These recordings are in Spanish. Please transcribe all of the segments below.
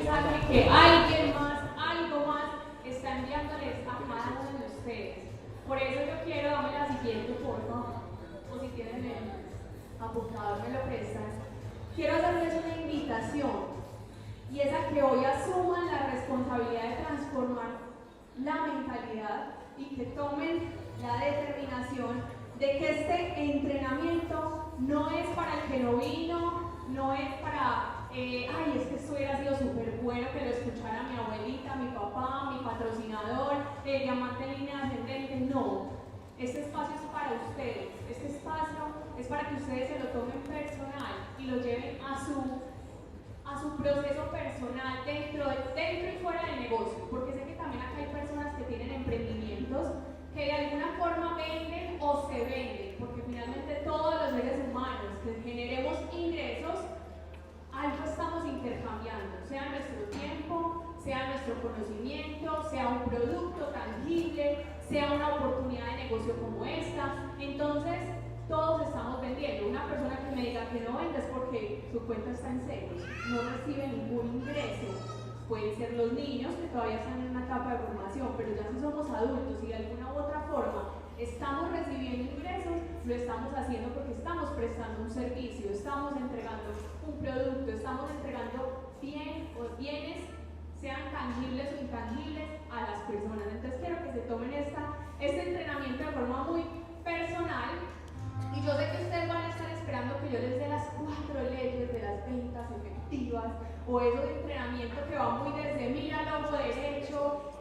mensaje que alguien más, algo más, está enviándoles a cada uno de ustedes. Por eso yo quiero, dame la siguiente, por favor, o si tienen el apuntador me lo prestan. Quiero hacerles una invitación, y es a que hoy asuman la responsabilidad de transformar la mentalidad y que tomen la determinación de que este entrenamiento no es para el que no vino, no es para, ay, es que esto hubiera sido súper bueno que lo escuchara mi abuelita, mi papá, mi patrocinador, el diamante en línea ascendente. No, este espacio es para ustedes, este espacio es para que ustedes se lo tomen personal y lo lleven a su proceso personal dentro y fuera del negocio, porque sé que también acá hay personas que tienen emprendimientos que de alguna forma venden o se venden, porque finalmente todos los seres humanos que generemos ingresos, algo estamos intercambiando, sea nuestro tiempo, sea nuestro conocimiento, sea un producto tangible, sea una oportunidad de negocio como esta. Entonces, todos estamos vendiendo. Una persona que me diga que no vende es porque su cuenta está en ceros, no recibe ningún ingreso. Pueden ser los niños que todavía están en una etapa de formación, pero ya si somos adultos y de alguna u otra forma estamos recibiendo ingresos, lo estamos haciendo porque estamos prestando un servicio, estamos entregando un producto, estamos entregando bienes, sean tangibles o intangibles, a las personas. Entonces quiero que se tomen este entrenamiento de forma muy personal. Y yo sé que ustedes van a estar esperando que yo les dé las 4 leyes de las ventas efectivas, o eso de entrenamiento que va muy desde mira el ojo derecho,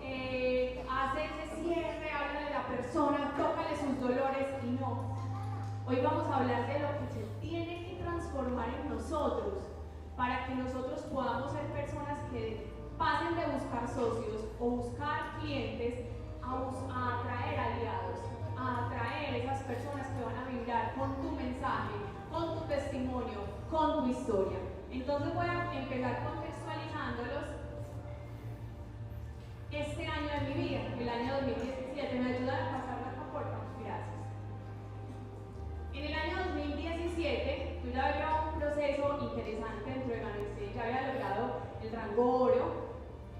hace ese cierre, habla de la persona, tócale sus dolores, y no. Hoy vamos a hablar de lo que se tiene que transformar en nosotros para que nosotros podamos ser personas que pasen de buscar socios o buscar clientes a atraer aliados, a atraer esas personas que van a vibrar con tu mensaje, con tu testimonio, con tu historia. Entonces voy a empezar contextualizándolos. Este año de mi vida, el año 2017, ¿me ayudan a pasar la porfa? Gracias. En el año 2017, yo ya había un proceso interesante dentro de Ganesé, ya había logrado el rango oro,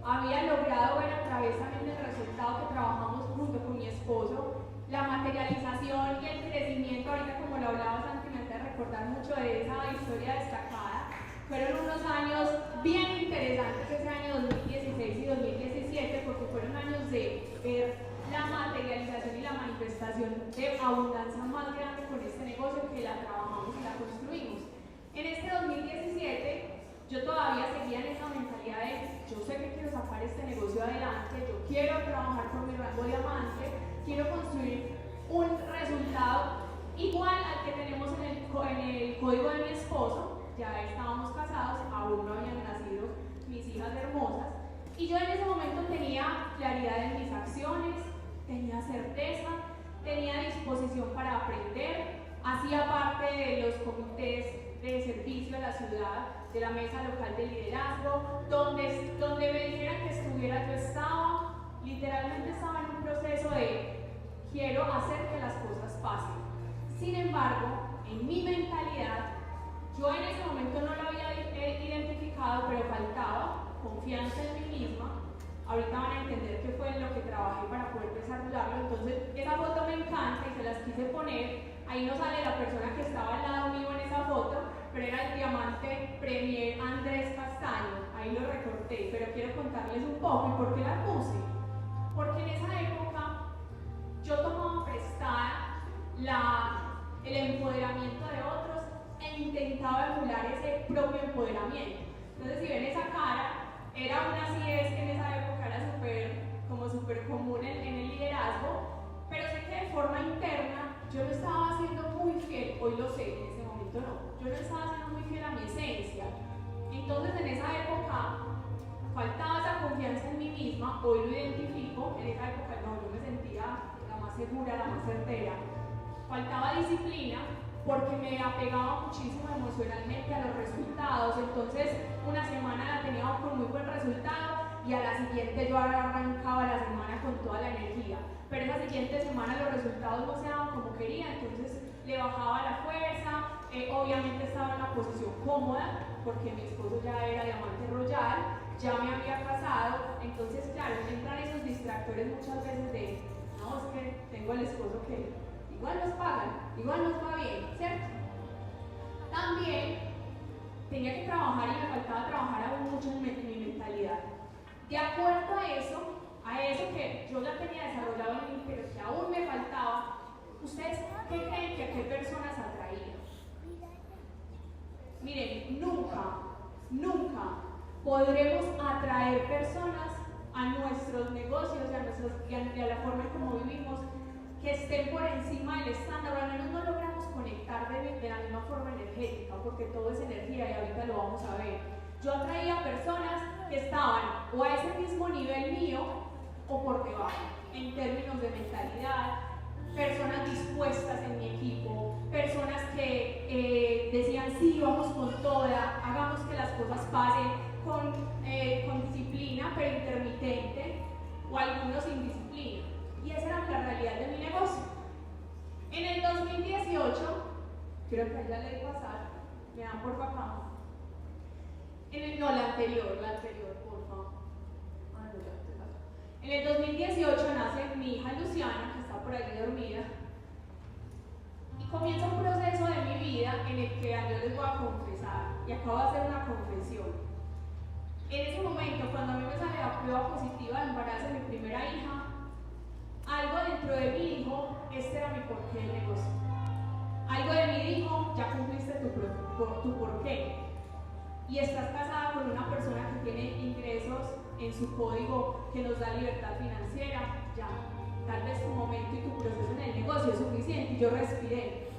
había logrado ver a través también del resultado que trabajamos junto con mi esposo, la materialización y el crecimiento. Ahorita, como lo hablaba Santi, me hace recordar mucho de esa historia destacada. Fueron unos años bien interesantes, ese año 2016 y 2017, porque fueron años de ver la materialización y la manifestación de abundancia más grande con este negocio, que la trabajamos y la construimos. En este 2017, yo todavía seguía en esa mentalidad de yo sé que quiero sacar este negocio adelante, yo quiero trabajar con mi rango diamante, quiero construir un resultado igual al que tenemos en el código de mi esposo. Ya estábamos casados, aún no habían nacido mis hijas hermosas, y yo en ese momento tenía claridad en mis acciones, tenía certeza, tenía disposición para aprender, hacía parte de los comités de servicio de la ciudad, de la mesa local de liderazgo, donde me dijeran que estuviera, yo estaba, literalmente estaba en un proceso de quiero hacer que las cosas pasen. Sin embargo, en mi mentalidad, yo en ese momento no lo había identificado, pero faltaba confianza en mí misma. Ahorita van a entender qué fue en lo que trabajé para poder desarrollarlo. Entonces, esa foto me encanta y se las quise poner. Ahí no sale la persona que estaba al lado mío en esa foto, pero era el diamante Premier Andrés Castaño. Ahí lo recorté, pero quiero contarles un poco. ¿Y por qué la puse? Porque en esa época yo tomaba prestada el empoderamiente de otros e intentaba emular ese propio empoderamiento. Entonces, si ven esa cara, era una acidez que en esa época era súper común en el liderazgo, pero sé que de forma interna yo no estaba siendo muy fiel. Hoy lo sé, en ese momento no, yo no estaba siendo muy fiel a mi esencia. Entonces, en esa época faltaba esa confianza en mí misma. Hoy lo identifico. En esa época no, yo me sentía la más segura, la más certera. Faltaba disciplina porque me apegaba muchísimo emocionalmente a los resultados. Entonces, una semana la tenía con muy buen resultado y a la siguiente yo arrancaba la semana con toda la energía, pero esa siguiente semana los resultados no se daban como quería, entonces le bajaba la fuerza. Obviamente estaba en una posición cómoda porque mi esposo ya era diamante royal, ya me había casado, entonces claro, entran esos distractores muchas veces de, no, es que tengo al esposo que igual nos pagan, igual nos va bien, ¿cierto? También tenía que trabajar y me faltaba trabajar aún mucho en mi mentalidad. De acuerdo a eso que yo ya tenía desarrollado en mí, pero que aún me faltaba, ¿ustedes qué creen que a qué personas atraía? Miren, nunca podremos atraer personas a nuestros negocios y a la forma en cómo vivimos que estén por encima del estándar, al menos no logramos conectar de la misma forma energética, porque todo es energía y ahorita lo vamos a ver. Yo atraía personas que estaban o a ese mismo nivel mío o por debajo, en términos de mentalidad, personas dispuestas en mi equipo, personas que decían sí, vamos con toda, hagamos que las cosas pasen con disciplina, pero intermitente, o algunos sin disciplina. Y esa era la realidad de mi negocio. En el 2018, creo que ya le di pasar, me dan por acá. La anterior, por favor. En el 2018 nace mi hija Luciana, que está por allí dormida, y comienza un proceso de mi vida en el que yo les voy a confesar, y acabo de hacer una confesión. En ese momento, cuando a mí me sale la prueba positiva de embarazo de mi primera hija, algo dentro de mí dijo, este era mi porqué del negocio. Algo de mí dijo, ya cumpliste tu porqué. Y estás casada con una persona que tiene ingresos en su código que nos da libertad financiera, ya. Tal vez tu momento y tu proceso en el negocio es suficiente. Y yo respiré,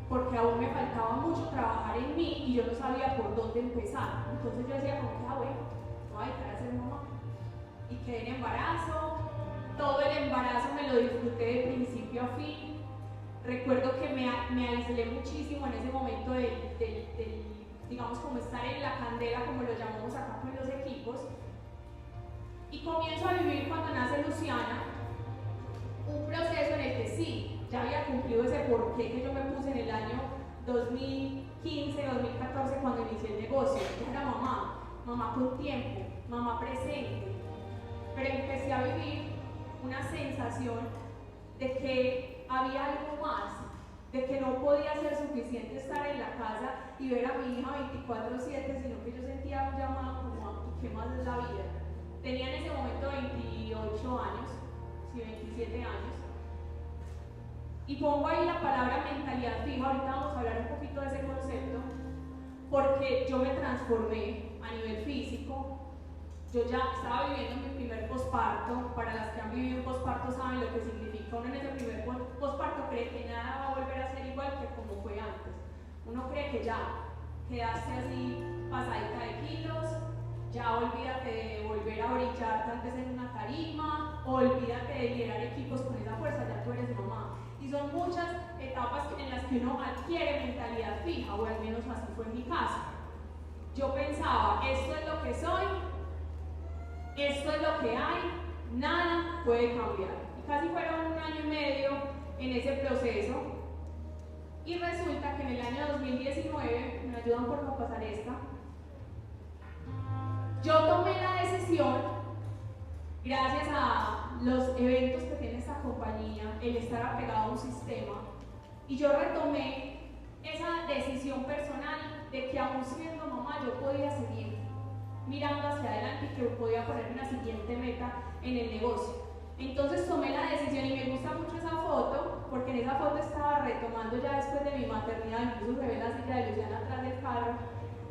porque aún me faltaba mucho trabajar en mí y yo no sabía por dónde empezar. Entonces yo decía, como que, bueno, voy a dedicar a ser mamá. Y quedé en embarazo. Todo el embarazo me lo disfruté de principio a fin. Recuerdo que me aislé muchísimo en ese momento digamos, como estar en la candela, como lo llamamos acá con los equipos. Y comienzo a vivir cuando nace Luciana, un proceso en el que sí, ya había cumplido ese porqué que yo me puse en el año 2015, 2014, cuando inicié el negocio. Ya era mamá con tiempo, mamá presente. Pero empecé a vivir una sensación de que había algo más, de que no podía ser suficiente estar en la casa y ver a mi hija 24/7, sino que yo sentía un llamado como, ¿qué más es la vida? Tenía en ese momento 28 años, sí, 27 años, y pongo ahí la palabra mentalidad fija. Ahorita vamos a hablar un poquito de ese concepto, porque yo me transformé a nivel físico. Yo ya estaba viviendo mi primer posparto. Para las que han vivido un posparto saben lo que significa. Uno en ese primer posparto cree que nada va a volver a ser igual que como fue antes. Uno cree que ya quedaste así pasadita de kilos, ya olvídate de volver a brillar tal vez en una tarima, olvídate de liderar equipos con esa fuerza, ya tú eres mamá. Y son muchas etapas en las que uno adquiere mentalidad fija, o al menos así fue en mi caso. Yo pensaba, esto es lo que soy, esto es lo que hay, nada puede cambiar. Y casi fueron 1 año y medio en ese proceso. Y resulta que en el año 2019, me ayudan por no pasar esta, yo tomé la decisión, gracias a los eventos que tiene esta compañía, el estar apegado a un sistema, y yo retomé esa decisión personal de que aún siendo mamá yo podía seguir mirando hacia adelante y que podía poner una siguiente meta en el negocio. Entonces tomé la decisión, y me gusta mucho esa foto, porque en esa foto estaba retomando ya después de mi maternidad, incluso se ve la silla de Luciana atrás del carro,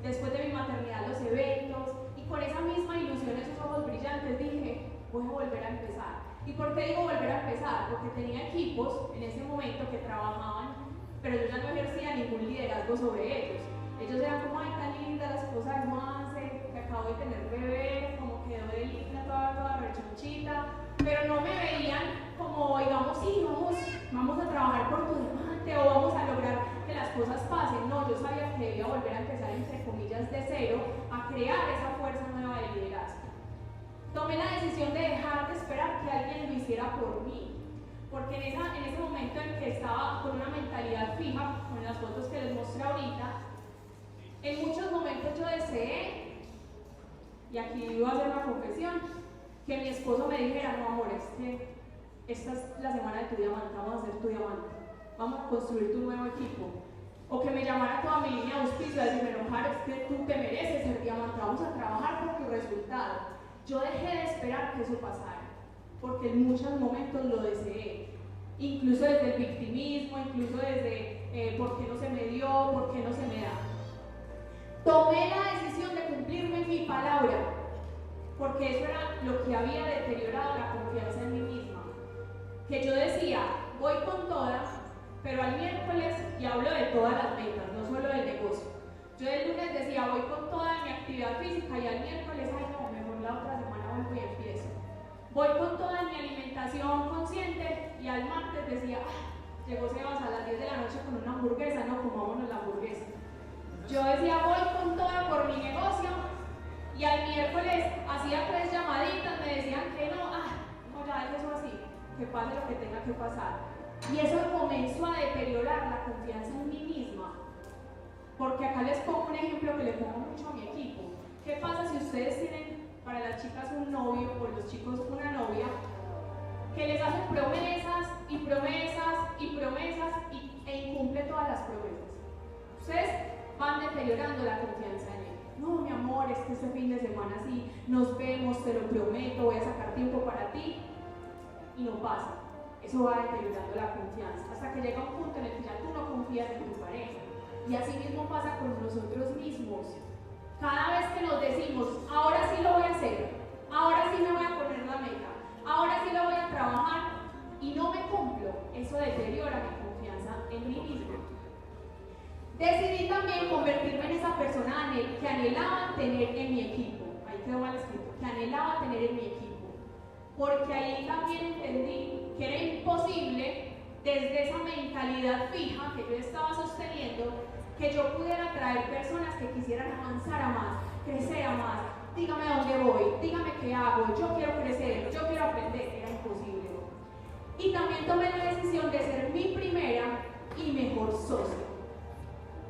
después de mi maternidad los eventos, y con esa misma ilusión, esos ojos brillantes, dije, voy a volver a empezar. ¿Y por qué digo volver a empezar? Porque tenía equipos en ese momento que trabajaban, pero yo ya no ejercía ningún liderazgo sobre ellos. Ellos eran como, ay, tan linda la esposa de Juanse, que acabo de tener bebé, como quedó de linda, toda rechonchita, pero no me veían como, digamos, sí, vamos a trabajar por tu diamante, o vamos a lograr que las cosas pasen. No, yo sabía que debía volver a empezar, entre comillas, de cero, a crear esa fuerza nueva de liderazgo. Tomé la decisión de dejar de esperar que alguien lo hiciera por mí, porque en ese momento en que estaba con una mentalidad fija, con las fotos que les mostré ahorita, en muchos momentos yo deseé, y aquí voy a hacer una confesión, que mi esposo me dijera, no amor, esta es la semana de tu diamante, vamos a hacer tu diamante, vamos a construir tu nuevo equipo. O que me llamara toda mi línea de auspicio y decirme, no, Jaro, es que tú te mereces ser diamante, vamos a trabajar por tu resultado. Yo dejé de esperar que eso pasara, porque en muchos momentos lo deseé, incluso desde el victimismo, incluso desde por qué no se me dio, por qué no se me da. Tomé la decisión de cumplirme mi palabra, porque eso era lo que había deteriorado la confianza en mí misma. Que yo decía, voy con todas, pero al miércoles, y hablo de todas las metas, no solo del negocio. Yo el lunes decía, voy con toda mi actividad física, y al miércoles, ay no, mejor la otra semana vuelvo y empiezo. Voy con toda mi alimentación consciente, y al martes decía, llegó Sebas a las 10 de la noche con una hamburguesa, no, comámonos la hamburguesa. Yo decía, voy con toda por mi negocio, y al miércoles hacía 3 llamaditas, me decían que no, no, ya deje eso así, que pase lo que tenga que pasar. Y eso comenzó a deteriorar la confianza en mí misma. Porque acá les pongo un ejemplo que le pongo mucho a mi equipo. ¿Qué pasa si ustedes tienen para las chicas un novio o los chicos una novia que les hace promesas y promesas y promesas e incumple todas las promesas? Ustedes van deteriorando la confianza en él. No, mi amor, es que este fin de semana sí, nos vemos, te lo prometo, voy a sacar tiempo para ti. Y no pasa. Eso va deteriorando la confianza, hasta que llega un punto en el que ya tú no confías en tu pareja. Y así mismo pasa con nosotros mismos. Cada vez que nos decimos, ahora sí lo voy a hacer, ahora sí me voy a poner la meta, ahora sí lo voy a trabajar, y no me cumplo, eso deteriora mi confianza en mí mismo. Decidí también convertirme en esa persona que anhelaba tener en mi equipo. Ahí quedó mal escrito, que anhelaba tener en mi equipo. Porque ahí también entendí que era imposible, desde esa mentalidad fija que yo estaba sosteniendo, que yo pudiera traer personas que quisieran avanzar a más, crecer a más, dígame a dónde voy, dígame qué hago, yo quiero crecer, yo quiero aprender, era imposible. Y también tomé la decisión de ser mi primera y mejor socia.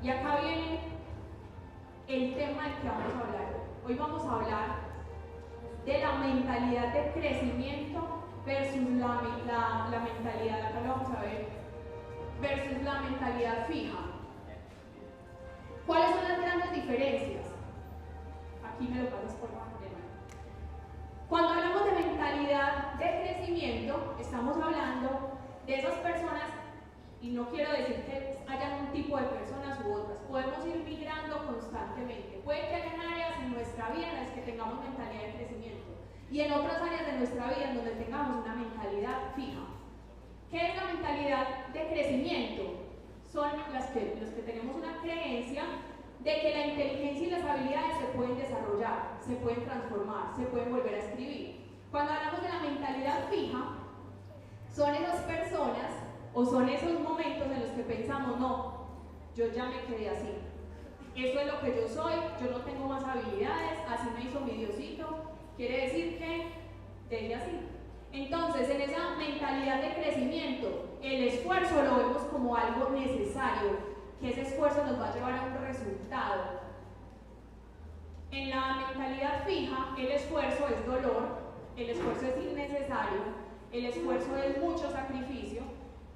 Y acá viene el tema del que vamos a hablar. Hoy vamos a hablar de la mentalidad de crecimiento versus la mentalidad, acá lo vamos a ver, versus la mentalidad fija. ¿Cuáles son las grandes diferencias? Aquí me lo pasas por favor. Cuando hablamos de mentalidad de crecimiento, estamos hablando de esas personas, y no quiero decir que haya un tipo de personas u otras, podemos ir migrando constantemente. Puede que hayan áreas en nuestra vida en las que tengamos mentalidad de crecimiento, y en otras áreas de nuestra vida en donde tengamos una mentalidad fija. ¿Qué es la mentalidad de crecimiento? Son los que tenemos una creencia de que la inteligencia y las habilidades se pueden desarrollar, se pueden transformar, se pueden volver a escribir. Cuando hablamos de la mentalidad fija, son esas personas o son esos momentos en los que pensamos, no, yo ya me quedé así, eso es lo que yo soy, yo no tengo más habilidades, así me hizo mi Diosito, quiere decir que deje así. Entonces, en esa mentalidad de crecimiento, el esfuerzo lo vemos como algo necesario, que ese esfuerzo nos va a llevar a un resultado. En la mentalidad fija, el esfuerzo es dolor, el esfuerzo es innecesario, el esfuerzo es mucho sacrificio.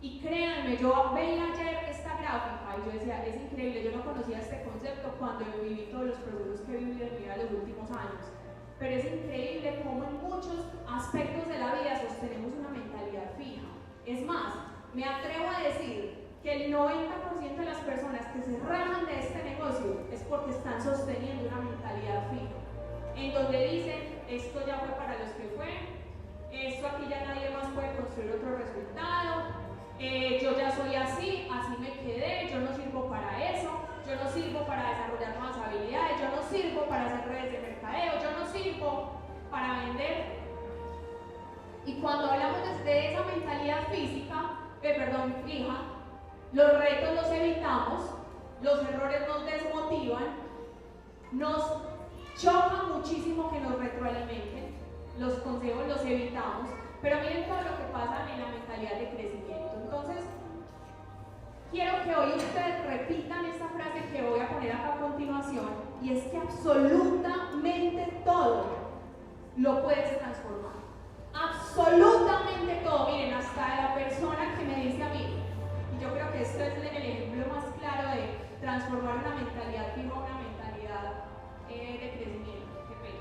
Y créanme, yo veía ayer esta gráfica y yo decía, es increíble, yo no conocía este concepto cuando viví todos los procesos que he vivido en mi vida en los últimos años. Pero es increíble cómo en muchos aspectos de la vida sostenemos una mentalidad fija. Es más, me atrevo a decir que el 90% de las personas que se rajan de este negocio es porque están sosteniendo una mentalidad fija, en donde dicen, esto ya fue para los que fue, esto aquí ya nadie más puede construir otro resultado, yo ya soy así, así me quedé, yo no sirvo para eso, yo no sirvo para desarrollar nuevas habilidades, yo no sirvo para hacer redes de mercadeo, yo no sirvo para vender. Y cuando hablamos de esa mentalidad fija, los retos los evitamos, los errores nos desmotivan, nos choca muchísimo que nos retroalimenten, los consejos los evitamos, pero miren todo lo que pasa en la mentalidad de crecimiento. Entonces, quiero que hoy ustedes repitan esta frase que voy a poner acá a continuación, y es que absolutamente todo lo puedes transformar. Absolutamente todo. Miren, hasta la persona que me dice a mí, y yo creo que esto es el ejemplo más claro de transformar una mentalidad fija a una mentalidad de crecimiento. Qué pena.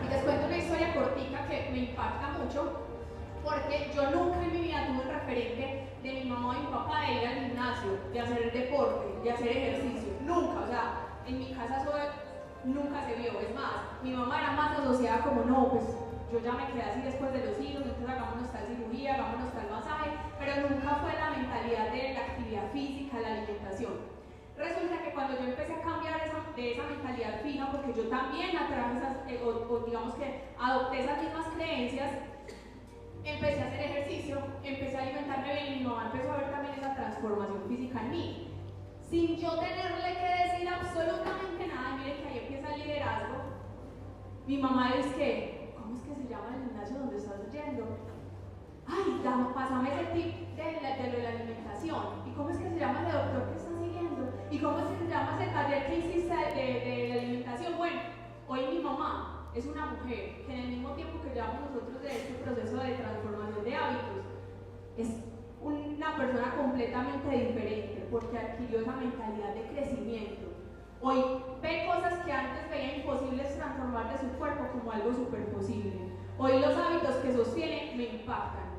Y les cuento una historia cortica que me impacta mucho, porque yo nunca en mi vida tuve un referente de mi mamá y mi papá de ir al gimnasio, de hacer deporte, de hacer ejercicio. Nunca, o sea, en mi casa eso nunca se vio. Es más, mi mamá era más asociada como, no, pues yo ya me quedé así después de los hijos, entonces hagámonos tal cirugía, hagámonos tal masaje, pero nunca fue la mentalidad de la actividad física, la alimentación. Resulta que cuando yo empecé a cambiar de esa mentalidad fija, porque yo también atraje esas, o digamos que adopté esas mismas creencias, empecé a hacer ejercicio, empecé a alimentarme bien y mi mamá empezó a ver también esa transformación física en mí. Sin yo tenerle que decir absolutamente nada, y miren que ahí empieza el liderazgo. Mi mamá dice que, ¿cómo es que se llama el gimnasio donde estás yendo? Ay, pásame ese tip de lo de la alimentación. ¿Y cómo es que se llama el doctor que estás siguiendo? ¿Y cómo es que se llama ese taller que hiciste de la alimentación? Bueno, hoy mi mamá es una mujer que en el mismo tiempo que llevamos nosotros de este proceso de transformación de hábitos, es una persona completamente diferente porque adquirió esa mentalidad de crecimiento. Hoy ve cosas que antes veía imposibles transformar de su cuerpo como algo súper posible. Hoy los hábitos que sostiene me impactan.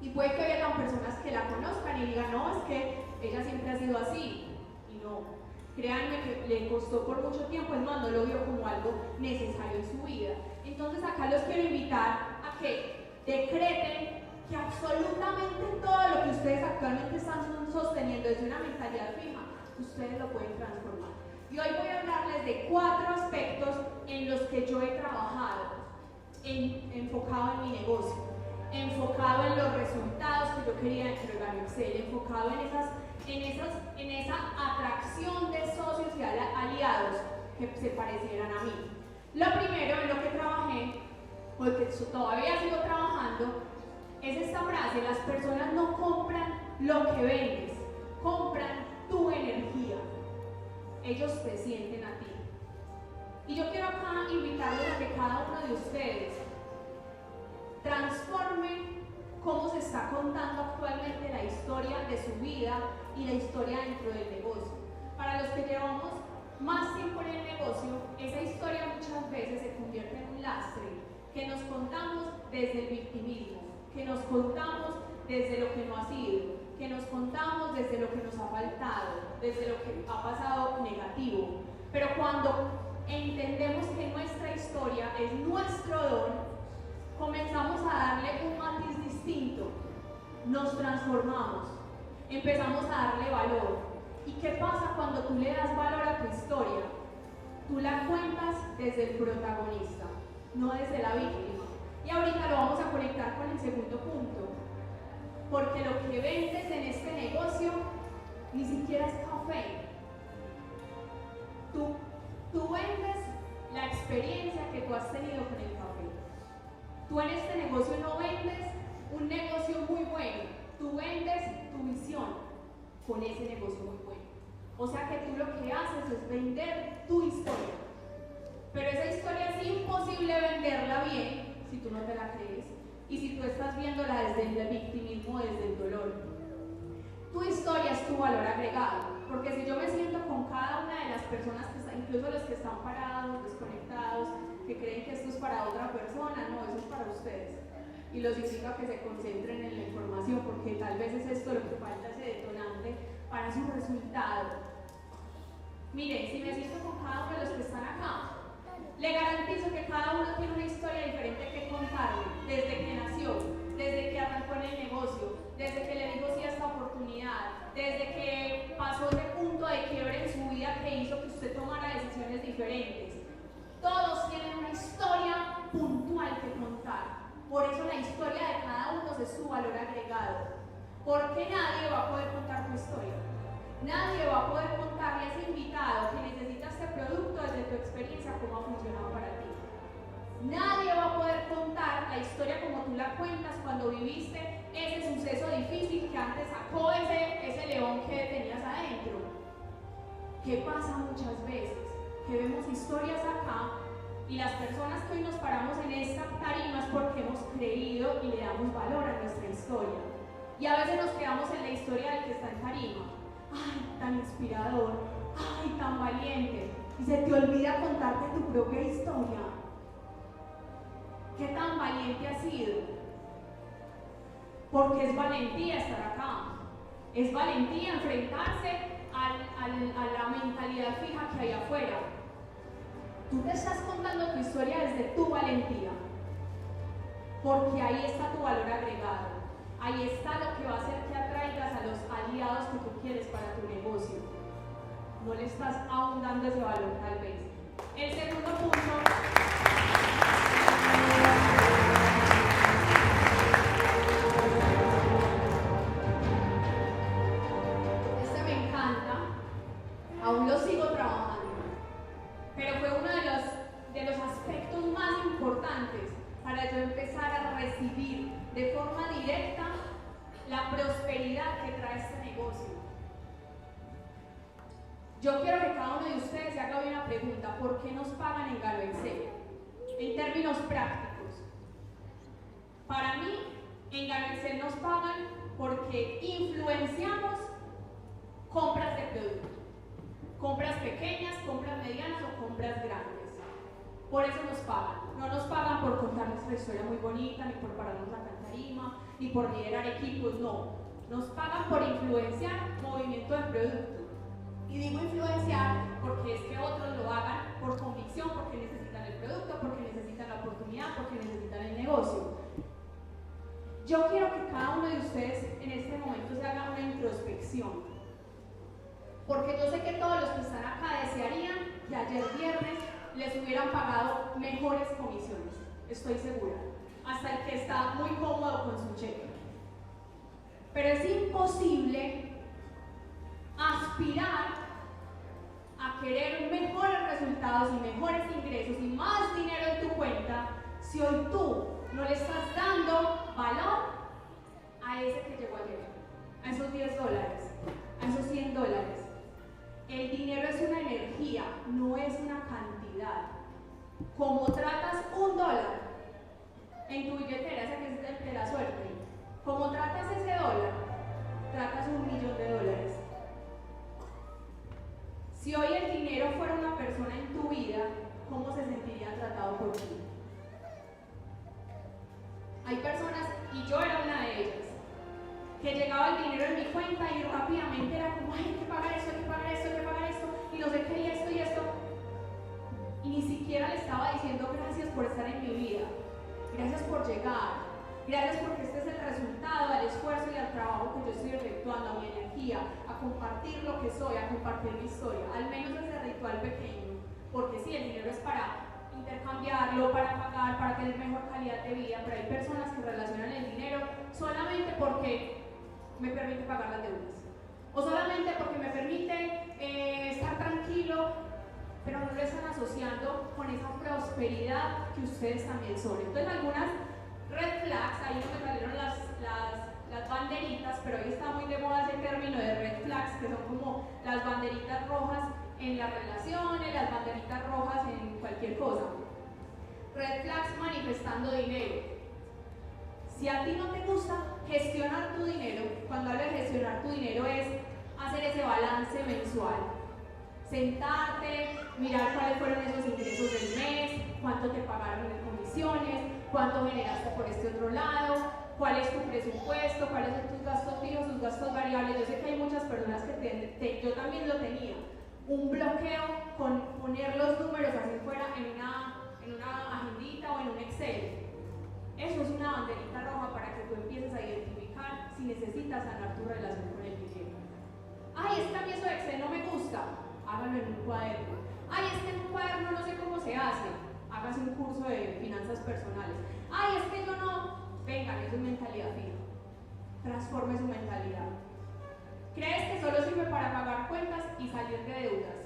Y puede que haya personas que la conozcan y digan, no, es que ella siempre ha sido así. Y no, créanme que le costó por mucho tiempo, es más, no lo vio como algo necesario en su vida. Entonces acá los quiero invitar a que decreten que absolutamente todo lo que ustedes actualmente están sosteniendo desde una mentalidad fija, ustedes lo pueden transformar. Y hoy voy a hablarles de 4 aspectos en los que yo he trabajado, enfocado en mi negocio, enfocado en los resultados que yo quería entregar en Excel, enfocado en esa atracción de socios y aliados que se parecieran a mí. Lo primero en lo que trabajé, porque todavía sigo trabajando, es esta frase: las personas no compran lo que vendes, compran tu energía. Ellos te sienten a ti. Y yo quiero acá invitarlos a que cada uno de ustedes transforme cómo se está contando actualmente la historia de su vida y la historia dentro del negocio. Para los que llevamos más tiempo en el negocio, esa historia muchas veces se convierte en un lastre que nos contamos desde el victimismo, que nos contamos desde lo que no ha sido, que nos contamos desde lo que nos ha faltado, desde lo que ha pasado negativo. Pero cuando entendemos que nuestra historia es nuestro don, comenzamos a darle un matiz distinto, nos transformamos, empezamos a darle valor. ¿Y qué pasa cuando tú le das valor a tu historia? Tú la cuentas desde el protagonista, no desde la víctima. Y ahorita lo vamos a conectar con el segundo punto, porque lo que vendes en este negocio ni siquiera es café. Tú vendes la experiencia que tú has tenido con el café. Tú en este negocio no vendes un negocio muy bueno, tú vendes tu visión con ese negocio muy bueno. O sea que tú lo que haces es vender tu historia. Pero esa historia es imposible venderla bien si tú no te la crees y si tú estás viéndola desde el victimismo, desde el dolor. Tu historia es tu valor agregado, porque si yo me siento con cada una de las personas que están, incluso los que están parados, desconectados, que creen que esto es para otra persona, no, eso es para ustedes. Y los invito a que se concentren en la información, porque tal vez es esto lo que falta, ese detonante para su resultado. Miren, si me siento con cada uno de los que están acá, le garantizo que cada uno tiene una historia diferente que contarme, desde que nació, desde que arrancó en el negocio, desde que le dijo sí a esta oportunidad, desde que pasó ese punto de quiebre en su vida que hizo que usted tomara decisiones diferentes. Todos tienen una historia puntual que contar. Por eso la historia de cada uno es su valor agregado. Porque nadie va a poder contar tu historia. Nadie va a poder contarle a ese invitado que necesita este producto desde tu experiencia cómo ha funcionado para ti. Nadie va a poder contar la historia como tú la cuentas cuando viviste ese suceso difícil que antes sacó ese león que tenías adentro. ¿Qué pasa muchas veces? Que vemos historias acá y las personas que hoy nos paramos en esta tarima es porque hemos creído y le damos valor a nuestra historia. Y a veces nos quedamos en la historia del que está en tarima. ¡Ay, tan inspirador! ¡Ay, tan valiente! Y se te olvida contarte tu propia historia. ¿Qué tan valiente has sido? Porque es valentía estar acá. Es valentía enfrentarse a la mentalidad fija que hay afuera. Tú te estás contando tu historia desde tu valentía, porque ahí está tu valor agregado, ahí está lo que va a hacer que atraigas a los aliados que tú quieres para tu negocio. No le estás aún dando ese valor tal vez. El segundo punto, este me encanta, aún lo sigo trabajando, pero fue uno de los aspectos más importantes para yo empezar a recibir de forma directa la prosperidad que trae este negocio. Yo quiero que cada uno de ustedes se haga una pregunta: ¿por qué nos pagan en Galo Excel? En términos prácticos, para mí, en Galo Excel nos pagan porque influenciamos compras de producto. Compras pequeñas, compras medianas o compras grandes. Por eso nos pagan. No nos pagan por contar nuestra historia muy bonita, ni por pararnos acá en tarima, ni por liderar equipos, no. Nos pagan por influenciar movimiento de producto. Y digo influenciar porque es que otros lo hagan por convicción, porque necesitan el producto, porque necesitan la oportunidad, porque necesitan el negocio. Yo quiero que cada uno de ustedes en este momento se haga una introspección. Porque yo sé que todos los que están acá desearían que ayer viernes les hubieran pagado mejores comisiones. Estoy segura. Hasta el que está muy cómodo con su cheque. Pero es imposible aspirar a querer mejores resultados y mejores ingresos y más dinero en tu cuenta si hoy tú no le estás dando valor a ese que llegó ayer, a esos $10, a esos $100. El dinero es una energía, no es una cantidad. Como tratas $1 en tu billetera, esa que es de la suerte, como tratas ese dólar, tratas $1.000.000. Si hoy el dinero fuera una persona en tu vida, ¿cómo se sentiría tratado por ti? Hay personas, y yo era una de ellas, que llegaba el dinero en mi cuenta y rápidamente era como: ay, hay que pagar esto, hay que pagar esto, hay que pagar esto, y no sé qué, y esto y esto. Y ni siquiera le estaba diciendo gracias por estar en mi vida, gracias por llegar, gracias porque este es el resultado del esfuerzo y del trabajo que yo estoy efectuando, a mi energía, a compartir lo que soy, a compartir mi historia, al menos ese ritual pequeño. Porque sí, el dinero es para intercambiarlo, para pagar, para tener mejor calidad de vida, pero hay personas que relacionan el dinero solamente porque me permite pagar las deudas, o solamente porque me permite estar tranquilo, pero no lo están asociando con esa prosperidad que ustedes también son. Entonces, algunas red flags, ahí no me salieron las banderitas, pero hoy está muy de moda ese término de red flags, que son como las banderitas rojas en las relaciones, las banderitas rojas en cualquier cosa. Red flags manifestando dinero. Si a ti no te gusta gestionar tu dinero, cuando hablo de gestionar tu dinero es hacer ese balance mensual. Sentarte, mirar cuáles fueron esos ingresos del mes, cuánto te pagaron en comisiones, cuánto generaste por este otro lado, cuál es tu presupuesto, cuáles son tus gastos fijos, tus gastos variables. Yo sé que hay muchas personas que yo también lo tenía. Un bloqueo con poner los números así fuera en una agendita o en un Excel. Eso es una banderita roja para que tú empieces a identificar si necesitas sanar tu relación con el dinero. Ay, es que a mí eso de Excel no me gusta. Hágalo en un cuaderno. Ay, es que en un cuaderno no sé cómo se hace. Hágase un curso de finanzas personales. Ay, es que yo no. Venga, eso es mentalidad fija. Transforme su mentalidad. ¿Crees que solo sirve para pagar cuentas y salir de deudas?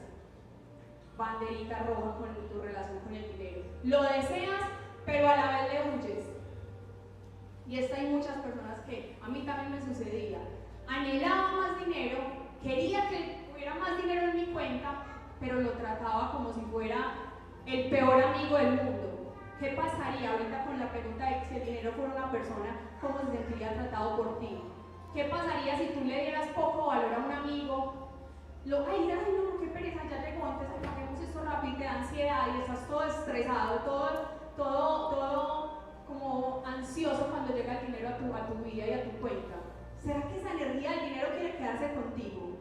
Banderita roja con tu relación con el dinero. Lo deseas, pero a la vez le huyes. Y esta hay muchas personas que a mí también me sucedía. Anhelaba más dinero, quería que hubiera más dinero en mi cuenta, pero lo trataba como si fuera el peor amigo del mundo. ¿Qué pasaría ahorita con la pregunta de si el dinero fuera una persona, cómo se sentiría tratado por ti? ¿Qué pasaría si tú le dieras poco valor a un amigo? Ay, no, qué pereza, ya llegó, antes apaguemos esto rápido, te da ansiedad y estás todo estresado, todo como ansioso cuando llega el dinero a tu vida y a tu cuenta. ¿Será que esa energía del dinero quiere quedarse contigo?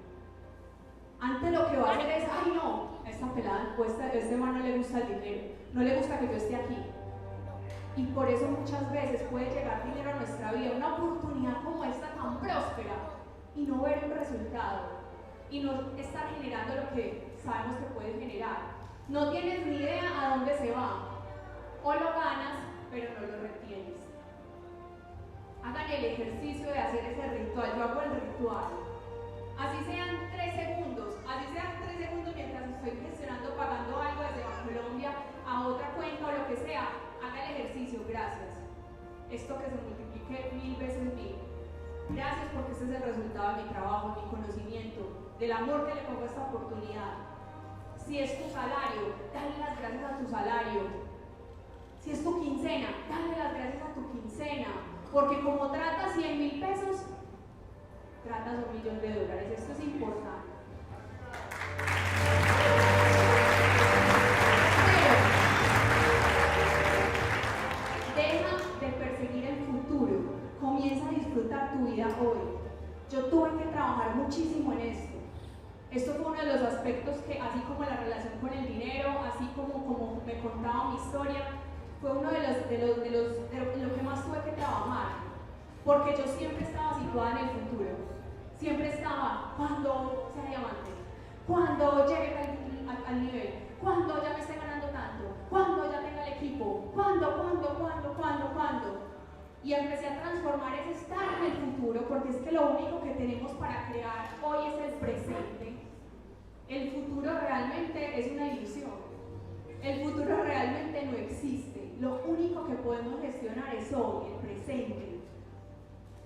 Antes lo que va a hacer es, ay no, a esta pelada, este man no le gusta el dinero, no le gusta que yo esté aquí. Y por eso muchas veces puede llegar dinero a nuestra vida, una oportunidad como esta tan próspera, y no ver un resultado, y no estar generando lo que sabemos que puede generar. No tienes ni idea a dónde se va, o lo ganas, pero no lo retienes. Hagan el ejercicio de hacer ese ritual. Yo hago el ritual. Así sean 3 segundos mientras estoy gestionando, pagando algo desde Colombia a otra cuenta o lo que sea. Haga el ejercicio. Gracias. Esto que se multiplique 1000 veces 1000. Gracias porque este es el resultado de mi trabajo, de mi conocimiento, del amor que le pongo a esta oportunidad. Si es tu salario, dale las gracias a tu salario. Si es tu quincena, dale las gracias a tu quincena, porque como tratas 100.000 pesos, tratas $1.000.000. Esto es importante. Deja de perseguir el futuro, comienza a disfrutar tu vida hoy. Yo tuve que trabajar muchísimo en esto. Esto fue uno de los aspectos que, así como la relación con el dinero, así como me contaba mi historia, fue uno de lo que más tuve que trabajar, porque yo siempre estaba situada en el futuro, siempre estaba, cuando sea diamante, cuando llegue al nivel, cuando ya me esté ganando tanto, cuando ya tenga el equipo, cuando, y empecé a transformar ese estar en el futuro, porque es que lo único que tenemos para crear hoy es el presente. El futuro realmente es una ilusión, el futuro realmente no existe. Lo único que podemos gestionar es hoy, el presente,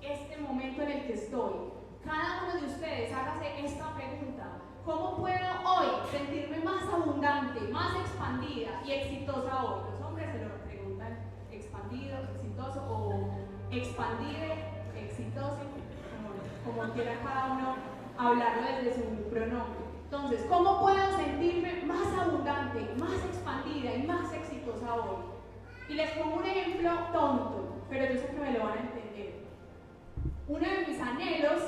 este momento en el que estoy. Cada uno de ustedes hágase esta pregunta: ¿cómo puedo hoy sentirme más abundante, más expandida y exitosa hoy? Los hombres se lo preguntan: expandido, exitoso o expandide, exitoso, como quiera cada uno hablarlo desde su pronombre. Entonces, ¿cómo puedo sentirme más abundante, más expandida y más exitosa hoy? Y les pongo un ejemplo tonto, pero yo sé que me lo van a entender. Uno de mis anhelos,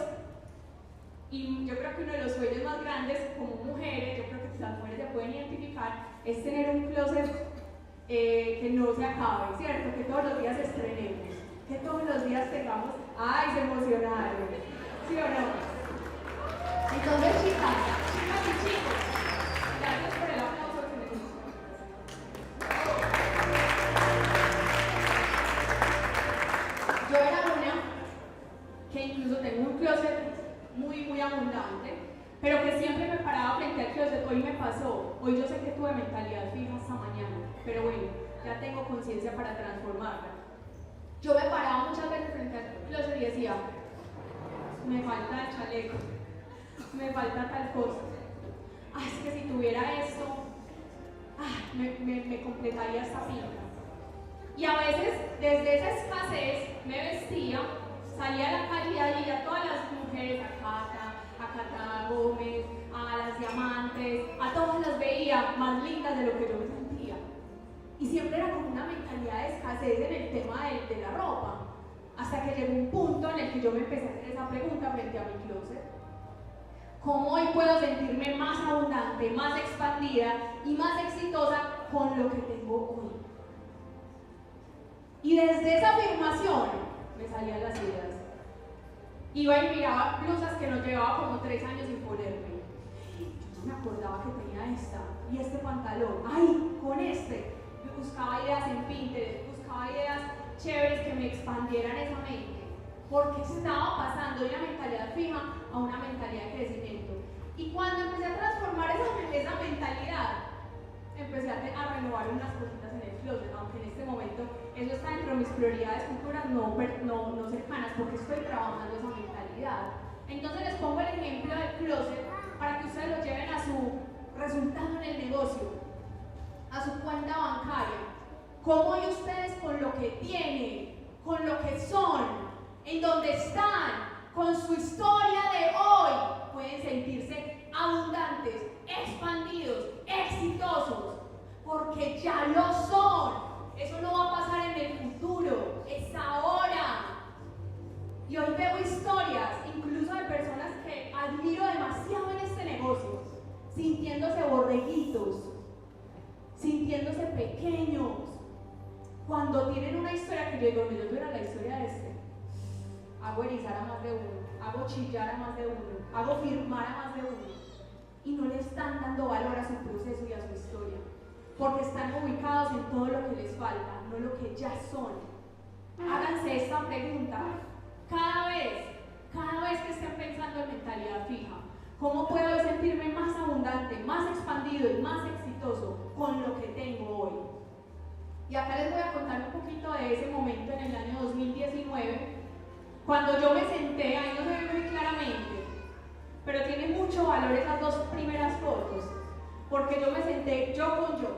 y yo creo que uno de los sueños más grandes como mujeres, yo creo que las mujeres se pueden identificar, es tener un closet que no se acabe, ¿cierto? Que todos los días estrenemos, que todos los días tengamos, ¡ay, se emocionaron! ¿Sí o no? Entonces, chicas y chicos, gracias por el aplauso que me dieron. Yo era una que incluso tengo un closet muy abundante, pero que siempre me paraba frente al closet. Hoy me pasó, hoy yo sé que tuve mentalidad fija hasta mañana, pero bueno, ya tengo conciencia para transformarla. Yo me paraba muchas veces frente al closet y decía: me falta el chaleco, me falta tal cosa, es que si tuviera esto, me completaría esta pinta. Y a veces, desde esa escasez, me vestía, salía a la calle y veía a todas las mujeres, a Cata Gómez, a las diamantes, a todas las veía más lindas de lo que yo me sentía. Y siempre era como una mentalidad de escasez en el tema de la ropa, hasta que llegó un punto en el que yo me empecé a hacer esa pregunta frente a mi closet: ¿cómo hoy puedo sentirme más abundante, más expandida y más exitosa con lo que tengo hoy? Y desde esa afirmación me salían las ideas. Iba y miraba blusas que no llevaba como 3 años sin ponerme. Yo no me acordaba que tenía esta y este pantalón. ¡Ay, con este! Yo buscaba ideas en Pinterest, buscaba ideas chéveres que me expandieran esa mente, porque estaba pasando de una mentalidad fija a una mentalidad de crecimiento. Y cuando empecé a transformar esa mentalidad, empecé a renovar unas cositas en el closet. aunque en este momento eso está dentro de mis prioridades futuras no cercanas, porque estoy trabajando esa mentalidad. Entonces les pongo el ejemplo del closet para que ustedes lo lleven a su resultado en el negocio, a su cuenta bancaria. ¿Cómo hay ustedes con lo que tienen, con lo que son, en donde están, con su historia de hoy, pueden sentirse abundantes, expandidos, exitosos? Porque ya lo son. Eso no va a pasar en el futuro, es ahora. Y hoy veo historias, incluso de personas que admiro demasiado en este negocio, sintiéndose borreguitos, sintiéndose pequeños, cuando tienen una historia que yo digo, yo tuviera la historia de este, hago erizar a más de uno, hago chillar a más de uno, hago firmar a más de uno, y no le están dando valor a su proceso y a su historia, porque están ubicados en todo lo que les falta, no lo que ya son. Háganse esta pregunta cada vez que estén pensando en mentalidad fija. ¿Cómo puedo sentirme más abundante, más expandido y más exitoso con lo que tengo hoy? Y acá les voy a contar un poquito de ese momento en el año 2019, cuando yo me senté, ahí no se ve muy claramente, pero tiene mucho valor esas dos primeras fotos, porque yo me senté yo con yo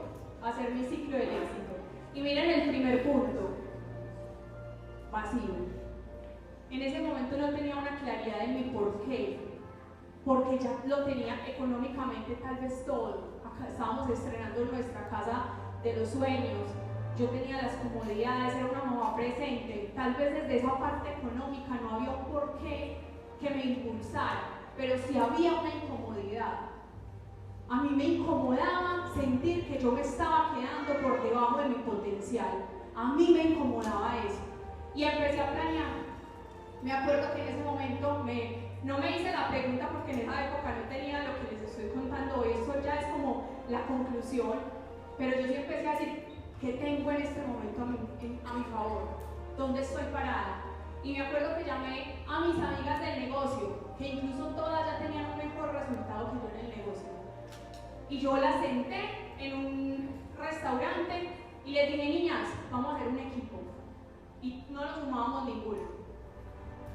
a hacer mi ciclo del éxito. Y miren el primer punto, vacío. En ese momento no tenía una claridad en mi porqué, porque ya lo tenía económicamente tal vez todo. Acá estábamos estrenando nuestra casa de los sueños, yo tenía las comodidades, era una mamá presente, tal vez desde esa parte económica no había un porqué que me impulsara, pero sí había una incomodidad. A mí me incomodaba sentir que yo me estaba quedando por debajo de mi potencial, a mí me incomodaba eso, y empecé a planear. Me acuerdo que en ese momento no me hice la pregunta, porque en esa época no tenía lo que les estoy contando hoy, eso ya es como la conclusión, pero yo sí empecé a decir, ¿qué tengo en este momento a mi favor? ¿Dónde estoy parada? Y me acuerdo que llamé a mis amigas del negocio, que incluso todas ya tenían un mejor resultado que yo en el negocio. Y yo las senté en un restaurante y les dije, niñas, vamos a hacer un equipo. Y no nos sumábamos ninguno.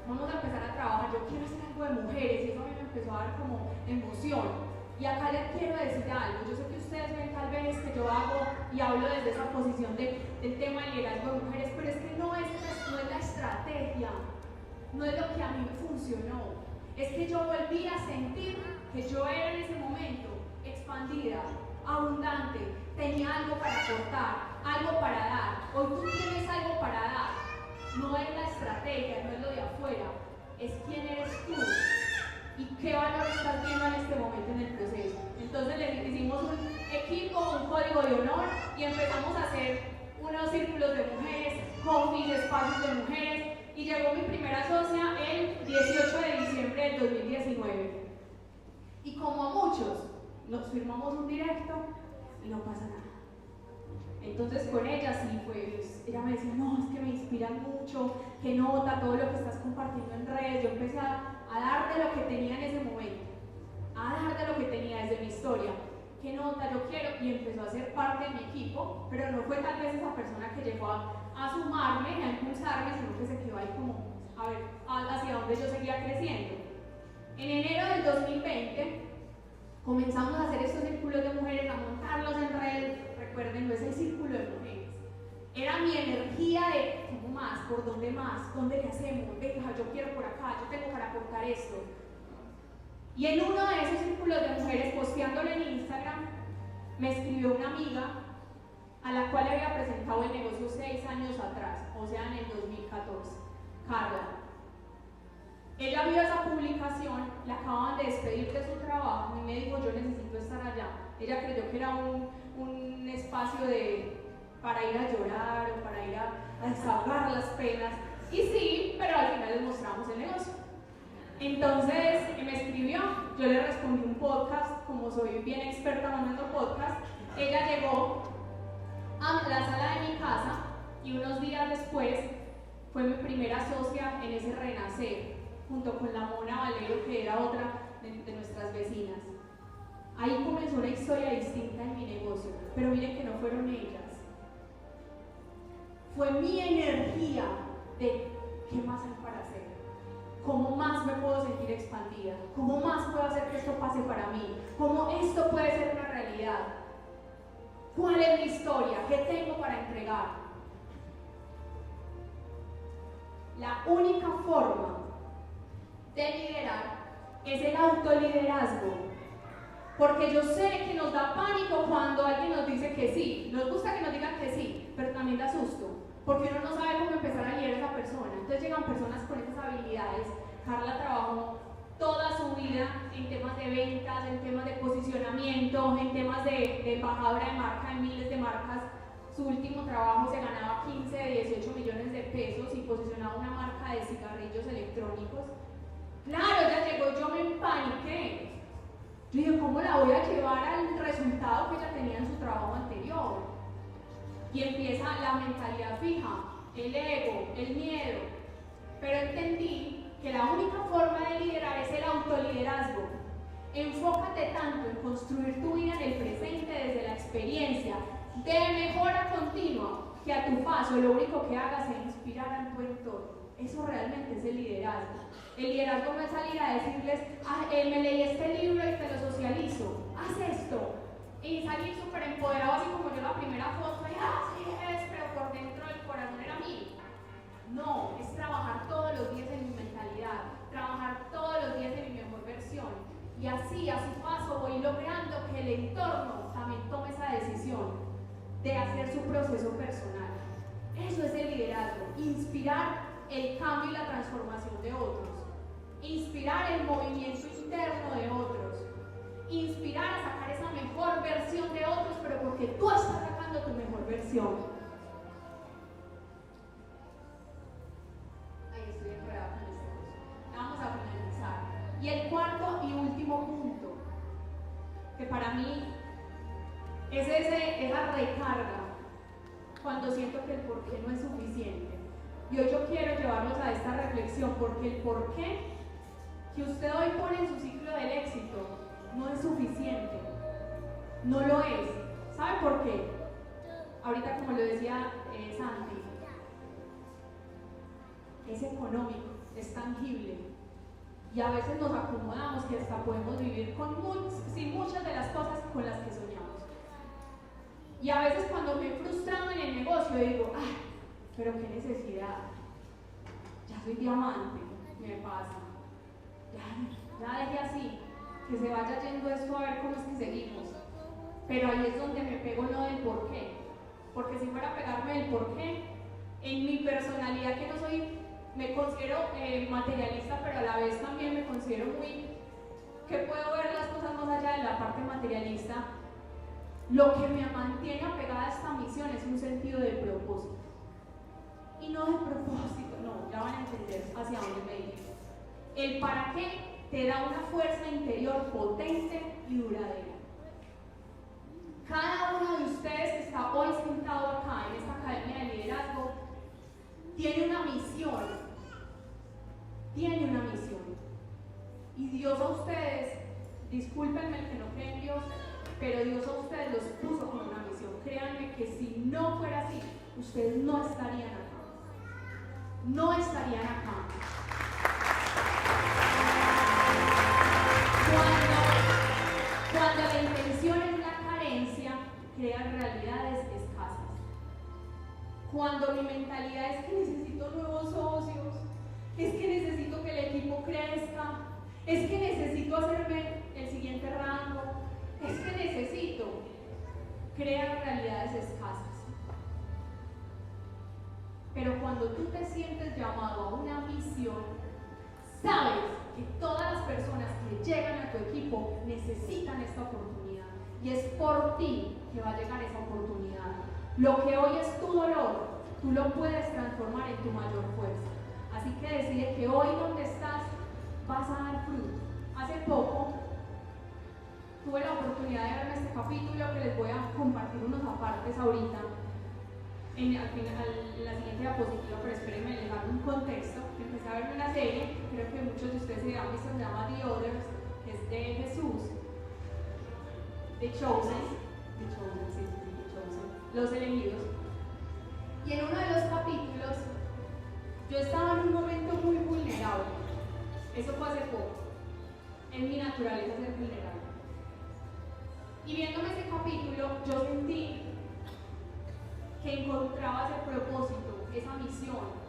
Vamos a empezar a trabajar, yo quiero hacer algo de mujeres, y eso a mí me empezó a dar como emoción. Y acá les quiero decir algo, yo sé que ustedes ven tal vez que yo hago y hablo desde esa posición del tema del liderazgo de mujeres, pero es que no es la estrategia, no es lo que a mí me funcionó, es que yo volví a sentir que yo era en ese momento expandida, abundante, tenía algo para aportar, algo para dar. Hoy tú tienes algo para dar, no es la estrategia, no es lo de afuera, es quién eres tú y qué valor estás viendo en este momento en el proceso. Entonces le hicimos un equipo, un código de honor, y empezamos a hacer unos círculos de mujeres, coffees, espacios de mujeres, y llegó mi primera socia el 18 de diciembre del 2019. Y como a muchos, nos firmamos un directo y no pasa nada. Entonces con ella sí fue, ella me decía, no, es que me inspiran mucho, que nota todo lo que estás compartiendo en redes. Yo empecé a dar de lo que tenía en ese momento, a dar de lo que tenía desde mi historia, que nota, yo quiero, y empezó a ser parte de mi equipo, pero no fue tal vez esa persona que llegó a sumarme, a impulsarme, sino que se quedó ahí como a ver hacia dónde yo seguía creciendo. En enero del 2020 comenzamos a hacer estos círculos de mujeres, a montarlos en redes. Recuerden, no es el círculo de mujeres, era mi energía de ¿cómo más? ¿Por dónde más? ¿Dónde le hacemos? Venga, yo quiero por acá, yo tengo para aportar esto. Y en uno de esos círculos de mujeres, posteándolo en Instagram, me escribió una amiga a la cual le había presentado el negocio 6 años atrás, o sea en el 2014, Carla. Ella vio esa publicación, la acaban de despedir de su trabajo y me dijo, yo necesito estar allá. Ella creyó que era un espacio para ir a llorar o para ir a desahogar las penas. Y sí, pero al final les mostramos el negocio. Entonces me escribió, yo le respondí un podcast, como soy bien experta mandando podcast. Ella llegó a la sala de mi casa y unos días después fue mi primera socia en ese renacer, junto con la Mona Valero, que era otra de nuestras vecinas. Ahí comenzó una historia distinta en mi negocio, pero miren que no fueron ellas. fue mi energía de qué más hay para hacer, cómo más me puedo sentir expandida, cómo más puedo hacer que esto pase para mí, cómo esto puede ser una realidad, cuál es mi historia, qué tengo para entregar. La única forma de liderar es el autoliderazgo. Porque yo sé que nos da pánico cuando alguien nos dice que sí. Nos gusta que nos digan que sí, pero también da susto. Porque uno no sabe cómo empezar a liderar a esa persona. Entonces llegan personas con esas habilidades. Carla trabajó toda su vida en temas de ventas, en temas de posicionamiento, en temas de embajadora de marca en miles de marcas. Su último trabajo se ganaba 15 de 18 millones de pesos y posicionaba una marca de cigarrillos electrónicos. Claro, ella llegó, yo me empaniqué. Yo dije, ¿cómo la voy a llevar al resultado que ella tenía en su trabajo anterior? Y empieza la mentalidad fija, el ego, el miedo. Pero entendí que la única forma de liderar es el autoliderazgo. Enfócate tanto en construir tu vida en el presente desde la experiencia de mejora continua, que a tu paso lo único que hagas es inspirar a tu entorno. Eso realmente es el liderazgo. El liderazgo no es salir a decirles, me leí este libro y te lo socializo, haz esto. Y salir súper empoderado, así como yo la primera foto, y sí es, pero por dentro del corazón era mío. No, es trabajar todos los días en mi mentalidad, trabajar todos los días en mi mejor versión. Y así, a su paso, voy logrando que el entorno también tome esa decisión de hacer su proceso personal. Eso es el liderazgo, inspirar el cambio y la transformación de otros, inspirar el movimiento interno de otros, inspirar a sacar esa mejor versión de otros, pero porque tú estás sacando tu mejor versión. Ahí estoy enredada con esta cosa. Vamos a finalizar. Y el cuarto y último punto, que para mí es esa recarga cuando siento que el porqué no es suficiente. Y hoy yo quiero llevarlos a esta reflexión, porque el porqué que usted hoy pone en su ciclo del éxito no es suficiente. No lo es. ¿Sabe por qué? Ahorita, como lo decía Santi, es económico, es tangible. Y a veces nos acomodamos que hasta podemos vivir sin muchas de las cosas con las que soñamos. Y a veces cuando me he frustrado en el negocio digo, pero qué necesidad, ya soy diamante, me pasa, ya dejé así, que se vaya yendo esto a ver cómo es que seguimos. Pero ahí es donde me pego lo del porqué, porque si fuera a pegarme del porqué, en mi personalidad que no soy, me considero materialista, pero a la vez también me considero que puedo ver las cosas más allá de la parte materialista. Lo que me mantiene apegada a esta misión es un sentido de propósito. Y no de propósito, no, ya van a entender hacia dónde me dirijo. El para qué te da una fuerza interior potente y duradera. Cada uno de ustedes que está hoy sentado acá en esta academia de liderazgo tiene una misión. Tiene una misión. Y Dios a ustedes, discúlpenme el que no cree en Dios, pero Dios a ustedes los puso con una misión. Créanme que si no fuera así, ustedes no estarían acá. No estarían acá. Cuando la intención es la carencia, crean realidades escasas. Cuando mi mentalidad es que necesito nuevos socios, es que necesito que el equipo crezca, es que necesito hacerme el siguiente rango, es que necesito crear realidades escasas. Pero cuando tú te sientes llamado a una misión, sabes que todas las personas que llegan a tu equipo necesitan esta oportunidad. Y es por ti que va a llegar esa oportunidad. Lo que hoy es tu dolor, tú lo puedes transformar en tu mayor fuerza. Así que decide que hoy donde estás vas a dar fruto. Hace poco tuve la oportunidad de verme este capítulo que les voy a compartir unos apartes ahorita. Al final, en la siguiente diapositiva, pero espérenme, les hago un contexto. Empecé a verme una serie, creo que muchos de ustedes se han visto, se llama The Others, que es de Jesús, The Chosen, los elegidos. Y en uno de los capítulos, yo estaba en un momento muy vulnerable. Eso fue hace poco. En mi naturaleza ser vulnerable. Y viéndome ese capítulo, yo sentí que encontraba ese propósito, esa misión.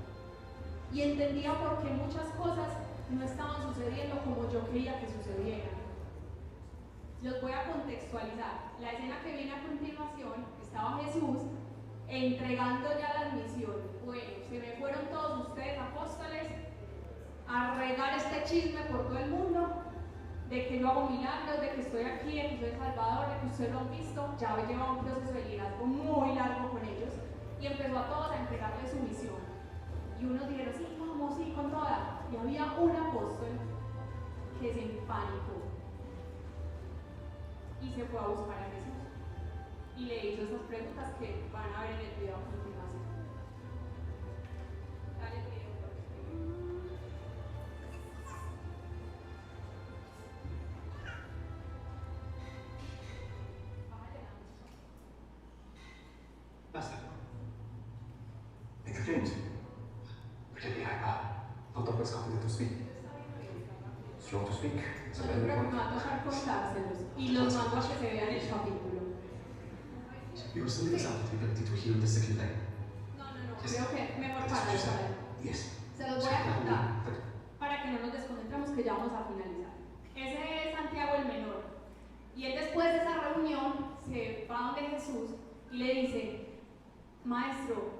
Y entendía por qué muchas cosas no estaban sucediendo como yo quería que sucedieran. Los voy a contextualizar. La escena que viene a continuación, estaba Jesús entregando ya las misiones. Bueno, se me fueron todos ustedes apóstoles a regar este chisme por todo el mundo, de que yo hago milagros, de que estoy aquí, de que soy Salvador, de que ustedes lo han visto. Ya llevaba un proceso de liderazgo muy largo con ellos y empezó a todos a entregarles su misión. Y unos dijeron, sí, vamos, sí, con toda. Y había un apóstol que se empanicó y se fue a buscar a Jesús y le hizo esas preguntas que van a ver en el video a continuación. Dale el video, por favor. Basta. Entertained. Pretend me hyper. Not always confident to speak. Strong to speak. No te preocupes, me va a tocar contárselos y los mando a que se vean el capítulo. You were still excited the ability to heal the sick leg. No, creo que mejor para eso. Yes. Se los voy a contar para que no nos desconcentremos, que ya vamos a finalizar. Ese es Santiago el menor. Y él después de esa reunión se va donde Jesús y le dice, Maestro,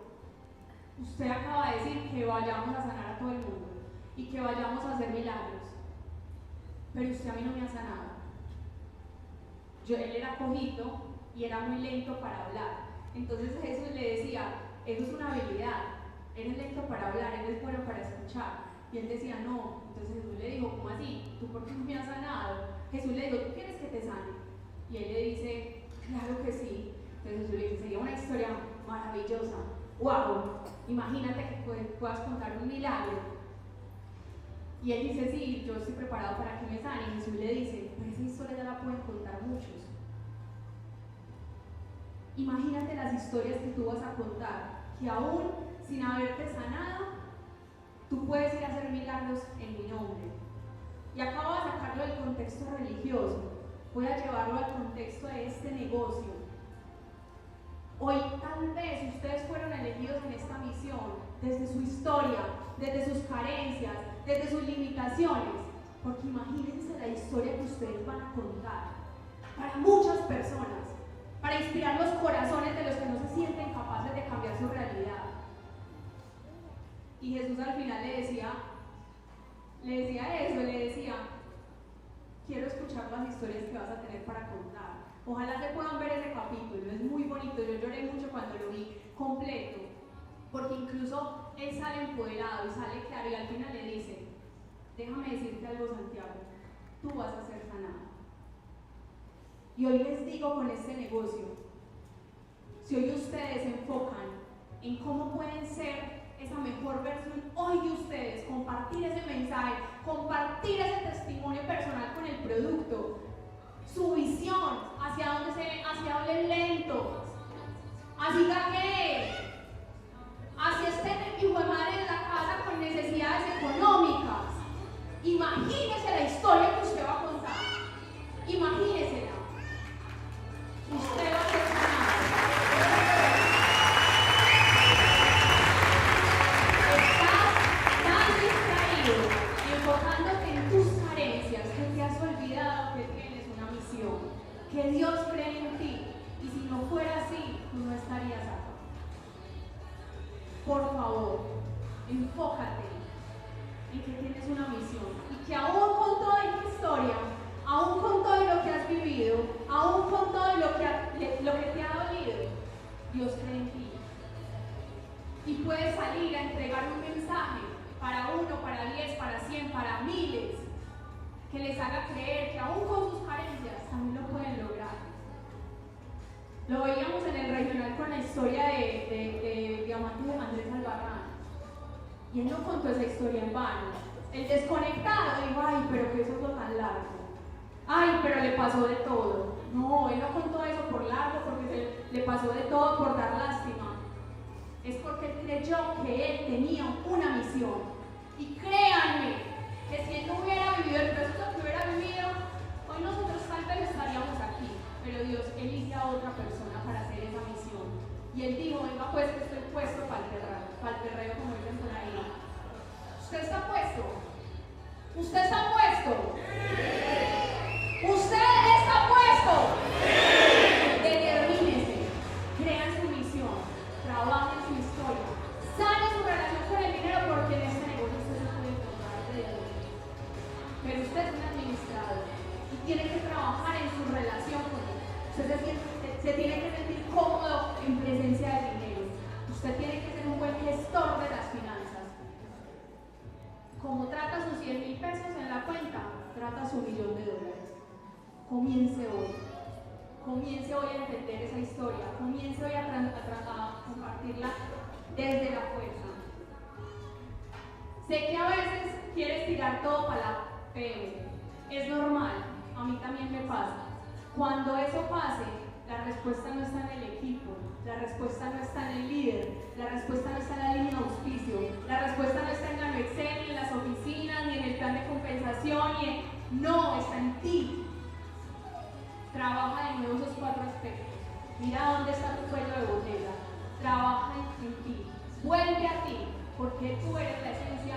usted acaba de decir que vayamos a sanar a todo el mundo y que vayamos a hacer milagros, pero usted a mí no me ha sanado. Él era cojito y era muy lento para hablar. Entonces Jesús le decía, eso es una habilidad, eres lento para hablar, eres bueno para escuchar. Y él decía, no. Entonces Jesús le dijo, ¿cómo así? ¿Tú por qué no me has sanado? Jesús le dijo, ¿tú quieres que te sane? Y él le dice, claro que sí. Entonces Jesús le dice, sería una historia maravillosa. ¡Wow! Imagínate que puedas contar un milagro. Y él dice, sí, yo estoy preparado para que me sane. Y Jesús le dice, pero esa historia ya la pueden contar muchos. Imagínate las historias que tú vas a contar, que aún sin haberte sanado, tú puedes ir a hacer milagros en mi nombre. Y acabo de sacarlo del contexto religioso, voy a llevarlo al contexto de este negocio. Hoy tal vez ustedes fueron elegidos en esta misión, desde su historia, desde sus carencias, desde sus limitaciones, porque imagínense la historia que ustedes van a contar para muchas personas, para inspirar los corazones de los que no se sienten capaces de cambiar su realidad. Y Jesús al final le decía eso, le decía, quiero escuchar las historias que vas a tener para contar. Ojalá se puedan ver ese capítulo, es muy bonito, yo lloré mucho cuando lo vi completo, porque incluso él sale empoderado y sale claro y al final le dice, déjame decirte algo, Santiago, tú vas a ser sanado. Y hoy les digo con este negocio, si hoy ustedes se enfocan en cómo pueden ser esa mejor versión hoy de ustedes, compartir ese mensaje, compartir ese testimonio personal con el producto, su visión, hacia dónde lento, hacia que hacia este hijo de madre en la casa con necesidades económicas. Imagínese la historia que usted va a contar, imagínesela. Usted va a ser sanado. Estás tan distraído, enfocándote en tus carencias, que te has olvidado que tienes una misión, que Dios cree en ti, y si no fuera así, tú no estarías acá. Por favor, enfócate en que tienes una misión, y que aún con toda tu historia, aún con todo lo que has vivido, aún con todo lo que te ha dolido, Dios cree en ti. Y puedes salir a entregar un mensaje para 1, para 10, para 100, para miles, que les haga creer que aún con sus carencias también lo pueden lograr. Lo veíamos en el regional con la historia de Diamante de Andrés Albarrán. Y él no contó esa historia en vano. El desconectado dijo, ay, pero que eso es lo tan largo. Ay, pero le pasó de todo. No, él no contó eso por largo, porque le pasó de todo por dar lástima. Es porque él creyó yo que él tenía una misión. Y créanme, que si él no hubiera vivido el proceso que hubiera vivido, hoy nosotros tal vez estaríamos aquí, pero Dios elige a otra persona para hacer esa misión. Y él dijo, venga pues que estoy puesto para el perreo, como dicen por ahí. ¿Usted está puesto? ¿Usted está puesto? ¿Usted está puesto? Determínese, crea su misión, trabaje en su historia, sane su relación con el dinero, porque en este negocio usted se puede encontrar de Dios. Pero usted es un administrador y tiene que trabajar en su relación con él. Usted se tiene que sentir cómodo en presencia del dinero. Usted tiene que ser un buen gestor de las finanzas. Como trata sus 100.000 pesos en la cuenta, trata su $1.000.000. Comience hoy. Comience hoy a entender esa historia. Comience hoy a compartirla desde la fuerza. Sé que a veces quieres tirar todo para la PE. Es normal. A mí también me pasa. Cuando eso pase, la respuesta no está en el equipo, la respuesta no está en el líder, la respuesta no está en la línea de auspicio, la respuesta no está en la Excel, ni en las oficinas, ni en el plan de compensación, no, está en ti. Trabaja de nuevo esos 4 aspectos. Mira dónde está tu cuello de botella. Trabaja en ti. Vuelve a ti, porque tú eres la esencia